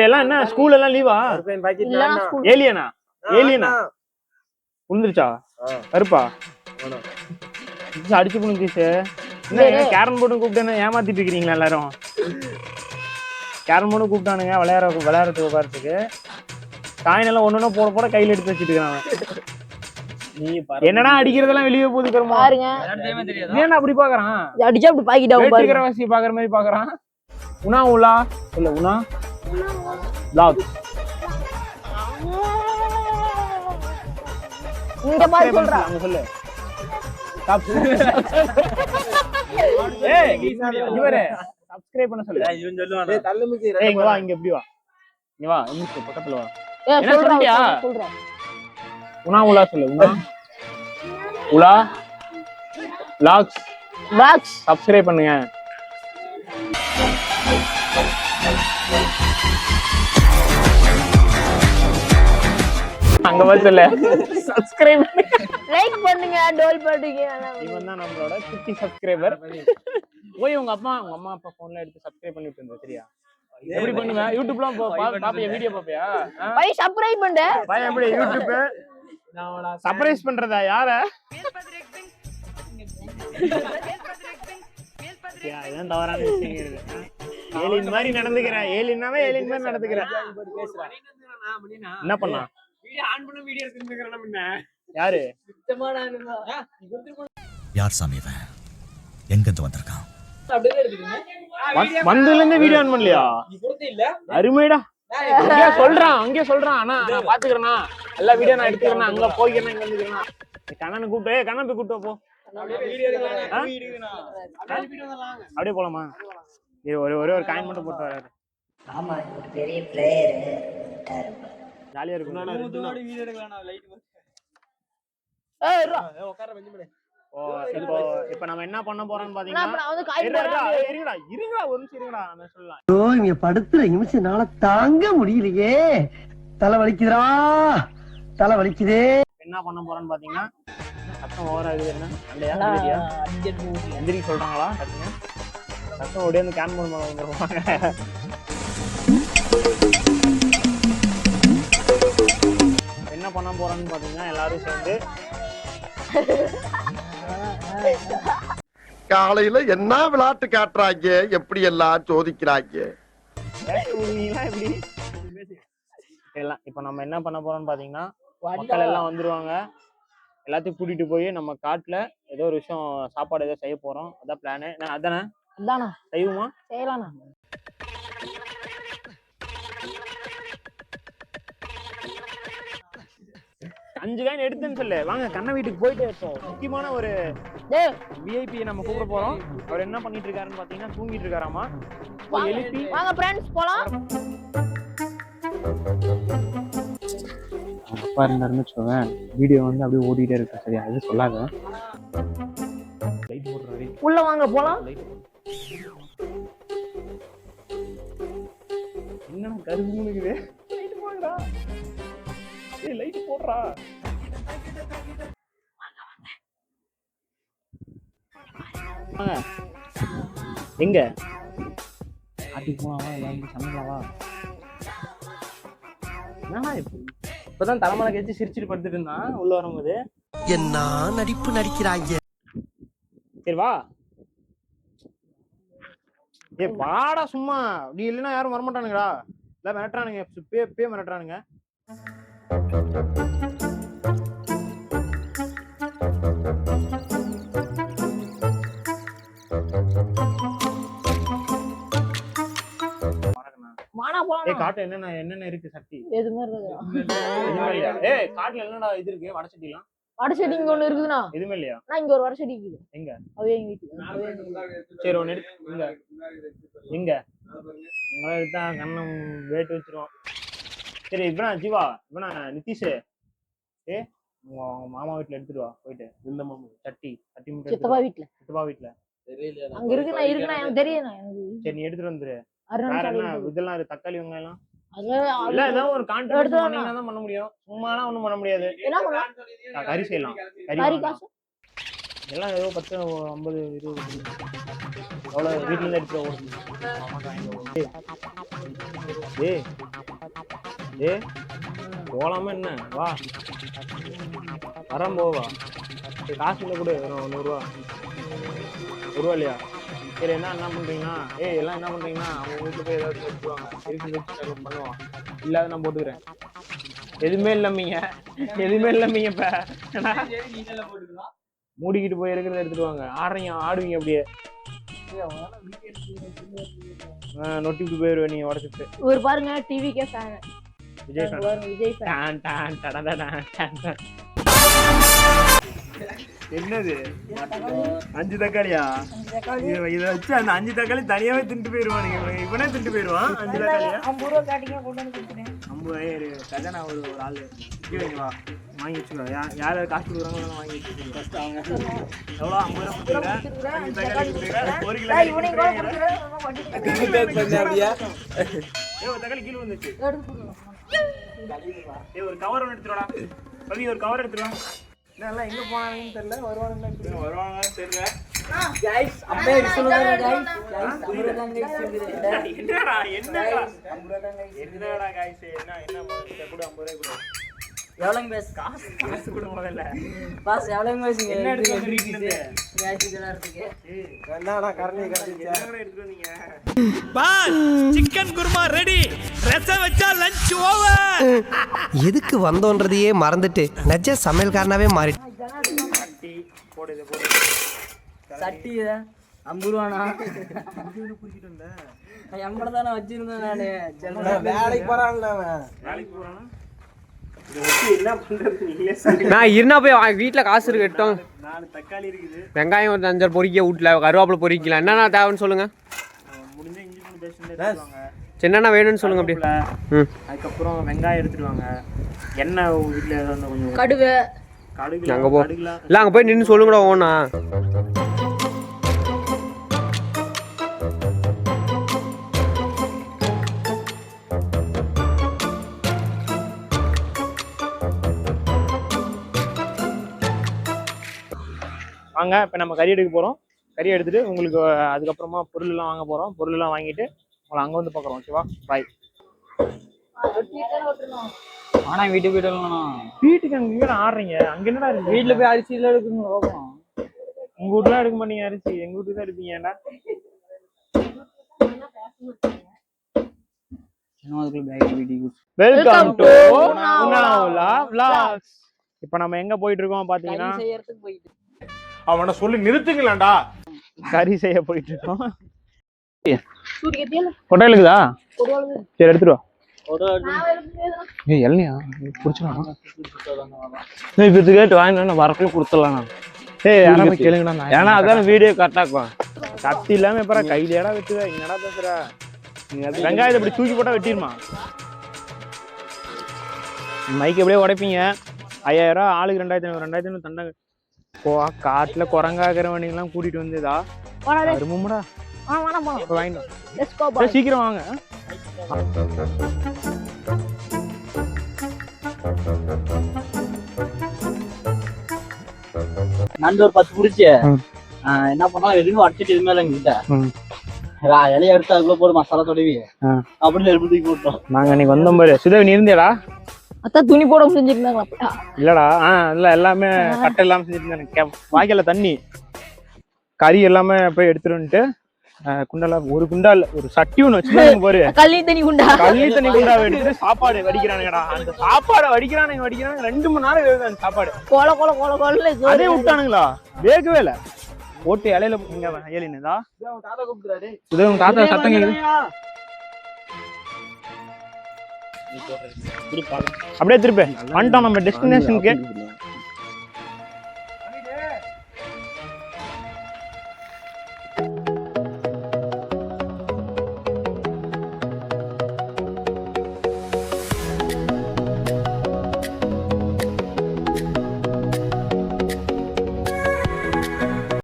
எல்லாம் என்ன ஸ்கூல் எல்லாம் லீவா? ஏலியனா ஏலியனா உளுந்துருச்சா கருப்பா அடிச்சு புனிச்சு என்ன கேரம் போர்டு கூப்பிட்டு ஏமாத்திட்டு இருக்கிறீங்களா எல்லாரும்? கேரம் போர்டு கூப்பிட்டானுங்க விளையாடுறதுக்கு உட்காரத்துக்கு காயினெல்லாம் ஒன்னொன்னு போட போட கையில எடுத்து வச்சுட்டு இருக்காங்க. என்னடா அடிக்கிறதெல்லாம் வெளியே போகுது கருமா ஏன்னா அப்படி பாக்குறான் அடிச்சா அப்படி பாக்கிட்டா வாசி பாக்குற மாதிரி பாக்குறான். உனா உலா இல்ல உனா vlog இங்க பாரு சொல்றா அங்க சொல்லு ஏய் இவரே சப்ஸ்கிரைப் பண்ண சொல்லு. இவன் சொல்லுவானே ஏய் தள்ளுமிக்கு ஏய் இங்க வா இங்க இப்படி வா இங்க வா இங்க பக்கத்துல வா. ஏய் சொல்றா உனா உலா சொல்லு உனா உலா vlogs சப்ஸ்கிரைப் பண்ணுங்க. அங்க வந்து சொல்ல சப்ஸ்கிரைப் லைக் பண்ணுங்க டோல் பண்ணுங்க. இவன் தான் நம்மளோட குட்டி சப்ஸ்கிரைபர். போய் உங்க அம்மா அப்பா போன்ல எடுத்து சப்ஸ்கிரைப் பண்ணிட்டு இருந்த சரியா? எப்படி பண்ணுவ? யூடியூப்லாம் பாப்பியா? வீடியோ பாப்பியா? பை சப்ஸ்கிரைப் பண்ணு பை எப்படி யூடியூப் சர்ப்ரைஸ் பண்றதா யார? இதான் தவறான விஷயம் இருக்கு. ஏலியன் மாதிரி நடந்துக்கிறேன். ஏலியனாவே ஏலியன் மாதிரி நடந்துக்கிறேன். என்ன பண்ணா? வீடியோ ஆன் பண்ண வீடியோ எடுத்துக்கறேன் முன்ன. யாரு? சுத்தமான யார் சாமி இவன்? எங்க இருந்து வந்திருக்கான்? அப்படியே எடுத்துக்கங்க. வந்ததுல இருந்து வீடியோ ஆன் பண்ணலையா? நீ கொடுத்தே இல்ல. அருமைடா. அங்கே சொல்றான் அண்ணா நான் பாத்துக்கறேனா. எல்லா வீடியோ நான் எடுத்துக்கறேனா. அங்க போய்க்கறேனா இங்க வந்துக்கறேனா. கண்ணனை கூப்பிட்டு கண்ணன் போய் கூட்டி போ. வீடியோ எடுக்கறானா. வீடியோ எடுக்கலாம். அப்படியே போலாமா? ஒரு காயின் மட்டும் போட்டு வராரு. ஆமா ஒரு பெரிய பிளேயர் ஜாலியா இருக்கும். முதுவாடி வீடியோ எடுக்கலாம்டா லைட் வந்து. ஏய் உட்கார வெஞ்சு இப்போ நம்ம என்ன பண்ண போறோம்னு பாத்தீங்கன்னா நான் வந்து காயின் போறேன். இருங்கடா ஒரு நிமிஷம் இருங்கடா நம்ம சொல்லலாம். ஐயோ இங்க படுத்துற நிமிஷம்னால தாங்க முடியலையே. தலை வலிக்குதுடா தலை வலிக்குதே. என்ன பண்ண போறோம்னு பாத்தீங்கன்னா சத்தம் ஓவரா இருக்குது. என்ன இல்லையா எந்திரி சொல்றாங்களா? சத்தம் ஓடி வந்து கேன் போர்டு மேல வந்துருவாங்க. என்ன பண்ண போறோம்னு பாத்தீங்கன்னா எல்லாரும் சேர்ந்து காலையில என்ன விளையாட்டு காட்டுறாங்க, எப்படி எல்லாம் சோதிக்கிறாங்க. எல்லாம் இப்ப நம்ம என்ன பண்ண போறோம்னு பாத்தீங்கன்னா மக்கள் எல்லாம் வந்துருவாங்க. எல்லாத்தையும் கூட்டிட்டு போய் நம்ம காட்டுல ஏதோ ஒரு விஷயம் சாப்பாடு ஏதோ செய்ய போறோம். அதான் பிளானு. அதானே செய்வோமா? செய்யலாம்ண்ணா. 5 காயின் எடுத்துன்னு சொல்லு. வாங்க கண்ண வீட்டுக்கு போயிட்டு இருக்கோம். முக்கியமான ஒரு விஐபி நம்ம கூப்பிட போறோம். அவர் என்ன பண்ணிட்டு இருக்காருன்னு பாத்தீங்கன்னா தூங்கிட்டு இருக்காராமா. எழுப்பி வாங்க ஃப்ரெண்ட்ஸ் போலாம். அப்பா இருந்தாருன்னு வச்சுக்கோங்க வீடியோ வந்து அப்படியே ஓடிட்டே இருக்கு. சரியா? அது சொல்லாத. லைட் போடுறாரு. உள்ள வாங்க போலாம். என்ன கரும்பு இருக்குது? லைட் போடுடா. ஏய் லைட் போடுறா. எங்க ஆட்டிக்கு போனாவா எல்லாரும் சமைக்கலாவா? என்னடா இப்பதான் தலைமலை கழிச்சு சிரிச்சுட்டு படுத்துட்டு இருந்தான் உள்ள வரும்போது. என்ன நடிப்பு நடிக்கிறாங்க. சரி வா. ஏ பாடா சும்மா. நீ இல்லைன்னா யாரும் வரமாட்டானுங்கடா. இல்ல மிரட்டுறானுங்க. பே மிரட்டுறானுங்க. காட்டுல என்னென்ன இருக்கு சக்தி? எதுமே இல்ல. ஏய் காட்டுல என்னடா இது இருக்கு? வடசட்டிலாம் வடசட்டி இங்க ஒண்ணு இருக்குதுண்ணா. எதுவுமே இல்லையா? நான் இங்க ஒரு வடசட்டி இருக்குது. எங்க? அது எங்க வீட்டுக்கு. சரி ஒன்னு எங்க உங்களை எடுத்தா கண்ணம் வேட்டு வச்சிருவோம். சரி இவனா ஜீவா இவனா நிதிஷ் உங்க மாமா வீட்டுல எடுத்துட்டு வா போயிட்டு. இந்த மாமா சட்டி மட்டும் சித்தப்பா வீட்டுல அங்க இருக்குண்ணா எனக்கு தெரியும். சரி நீ எடுத்துட்டு வந்துரு. இதெல்லாம் தக்காளி வெங்காயம் எல்லாம் ஒரு கான்ட்ரிபியூஷன் பண்ணீங்கன்னா தான் பண்ண முடியும். சும்மானா ஒண்ணும் பண்ண முடியாது. கறி செய்யலாம். கறி எல்லாம் ஏதோ 10 50 20 எவ்வளவு வீட்டுல இருந்து எடுத்துட்டு ஓடுது. ஏய் ஏய் போலாமா என்ன? வா வரேன் போவா. காசு இல்லை கூட வரும் 100 ரூபா. 1 ரூபா இல்லையா? சரி என்ன பண்றீங்கன்னா எல்லாம் என்ன பண்றீங்கன்னா அவங்க வீட்டுல போய் ஏதாவது எடுத்துவாங்க. இருக்கு பண்ணுவான். இல்லாத நான் போட்டுக்கிறேன். எதுவுமே இல்லைங்க இப்ப மூடிக்கிட்டு போய் இருக்கிறத எடுத்துட்டு வாங்க. ஆடுவீங்க அப்படியே நொட்டிட்டு போயிருவேன் நீங்க உடச்சிட்டு. ஒரு பாருங்க டிவிக்கே ஃபேன் விஜய் ஃபேன் என்னது 5 தக்காளியா? இதை வச்சு அந்த 5 தக்காளி தனியாவே தின்ட்டு போயிருவானுங்க. இவனே தின்ட்டு போயிருவான் 5 தக்காளியா. 50 ரூபா காட்டிங்க கொண்டு வந்து கொடுத்துறேன். 50 கஜானா ஒரு ஆளு வா வாங்கி வச்சுக்கோ. யார் காசு கொடுக்குறாங்க வாங்கி வச்சுக்கோ. எவ்வளோ 50 ரூபா கொடுத்துருக்கேன். 5 தக்காளி கொடுத்துருக்கேன். 1 கிலோ தக்காளி கீழே வந்துச்சு. ஒரு கவர் ஒன்று எடுத்துருவாடா. ஒரு கவர் எடுத்துருவா. எல்லாம் எங்க போனாங்கன்னு தெரியல. வருவாங்கன்னு தெரியல. என்னடா காய்ஸ் என்ன கூட 50 ரூபாய் கூட எவ்வளோங்க பேச காசு கூட முதல்ல பாஸ் எவ்வளோங்க பேசுங்க. என்ன எடுத்து வந்திருக்கீங்க? என்னடா கரண்டி எடுத்துட்டு வந்தீங்க? Chicken kurma ready. ரசம் வச்சா லஞ்ச் ஓவர். எதுக்கு வந்தோன்றதையே மறந்துட்டு நஜ சமையல்காரனாவே மாறிட்டு. சட்டி போடு சட்டி 50 ரூபாண்ணா. எம்பளை தானே வச்சிருந்தேன் நானு. வேலைக்கு போறான்ல வேலைக்கு போறானா? நான் இருந்தா போய் வீட்டுல காசு இருக்கு எட்டும். 4 தக்காளி இருக்குது. வெங்காயம் ஒரு 5 பொரிக்க வீட்டுல கருவேப்பிலை பொரிக்கலாம். என்னென்ன தேவைன்னு சொல்லுங்க. முடிஞ்ச இஞ்சி பூண்டு பேஸ்ட் எடுத்துவாங்க. என்னென்ன வேணும்னு சொல்லுங்க. அப்படி அதுக்கப்புறம் வெங்காயம் எடுத்துடுவாங்க. எண்ணெய் வீட்டுல ஏதாவது கொஞ்சம் கடுகு அங்க போ இல்ல அங்க போய் நின்று சொல்லுங்கடா. ஓனா வாங்க. இப்போ நம்ம கறி எடுக்க போகிறோம். கறி எடுத்துட்டு உங்களுக்கு அதுக்கப்புறமா பொருள்லாம் வாங்க போகிறோம். பொருள்லாம் வாங்கிட்டு உங்களை அங்கே வந்து பார்க்குறோம். ஓகேவா? பாய். ஆனா வீட்டுக்கு போயிட்டு வீட்டுக்கு அங்கே இங்கே ஆடுறீங்க. அங்கே என்னடா இருக்கு? வீட்டுல போய் அரிசியில எடுக்கணும் பார்க்கணும். உங்க வீட்டுலாம் எடுக்க மாட்டீங்க அரிசி. எங்க வீட்டுக்கு தான் எடுப்பீங்கடா. Welcome to Unavula vlogs. இப்போ நம்ம எங்க போயிட்டு இருக்கோம் பாத்தீங்கன்னா செய்யறதுக்கு போயிட்டு அவனை சொல்லி நிறுத்துங்களாண்டா. கறி செய்ய போயிட்டு இருக்கோம். கொட்டை இருக்குதா? சரி எடுத்துட்டு வா. இளநியா குடிச்சிடலாம். இப்போ கேட்டு வாங்கினா வரக்குள்ள கொடுத்துடலாம். யாராவது கேளுங்கண்ணா. ஏன்னா அதான் வீடியோ கரெக்டா இருக்கும். கத்தி இல்லாம எப்பறா கையிலடா வெட்டுவ? என்னடா பேசுற? வெங்காயத்தை இப்படி தூக்கி போட்டா வெட்டிருமா? மைக்கு எப்படியே உடைப்பீங்க. 5000 ரூபா ஆளுக்கு 2500 தண்டாங்க. காட்டுல குரங்காக்கிற வண்டிங்கெல்லாம் கூட்டிட்டு வந்ததா அருமுடா. வாங்கிட்டோம். சீக்கிரம் வாங்க. நண்டு ஒரு 10 புடிச்சு என்ன பண்ணா எதுவும் அடிச்சிட்டு எதுவுமே இல்லை எங்கிட்ட. இலைய எடுத்து அதுக்குள்ள போட்டு மசாலா தொடவி அப்படின்னு எடுத்து தூக்கி போட்டோம். நாங்க அன்னைக்கு வந்தோம் பாரு. சுதவி நீ இருந்தேடா? அதான் துணி போட செஞ்சிருந்தாங்களா? இல்லடா. இல்ல எல்லாமே கட்டை எல்லாமே செஞ்சிருந்தேன். வாய்க்கால தண்ணி கறி எல்லாமே போய் எடுத்துட்டு வந்துட்டு குண்டால ஒரு குண்டால் ஒரு சட்டி ஒண்ணு வச்சுருந்தாங்க பாரு. கள்ளி தண்ணி குண்டா எடுத்து சாப்பாடு வடிக்கிறானுங்கடா. அந்த சாப்பாடை வடிக்கிறானுங்க 2 மணி நேரம் வேகுது அந்த சாப்பாடு. கோல கோல கோல கோல அதே விட்டானுங்களா? வேகவே இல்ல. போட்டு இலையில இங்க ஏலினதா தாத்தா கூப்பிடுறாரு. உதவும் தாத்தா சத்தம் கேக்குது. அப்படியே திருப்பி வந்துட்டோம் நம்ம டெஸ்டினேஷனுக்கு.